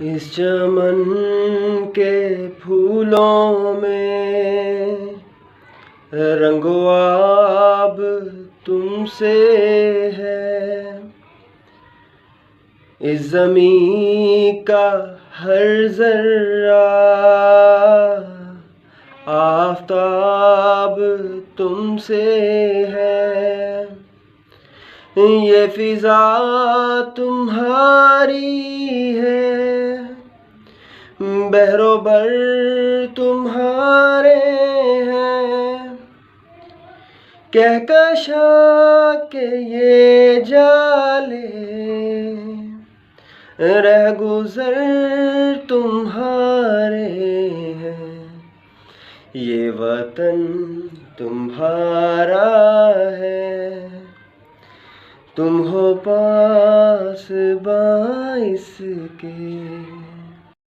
इस चमन के फूलों में रंगो आब तुमसे है। इस ज़मीं का हर ज़र्रा आफ़ताब तुमसे है। ये फ़िज़ा तुम्हारी है, बहरोबर तुम्हारे हैं। कहकशा के ये जाले रह गुज़र तुम्हारे हैं। ये वतन तुम्हारा है, तुम हो पास बाइस के।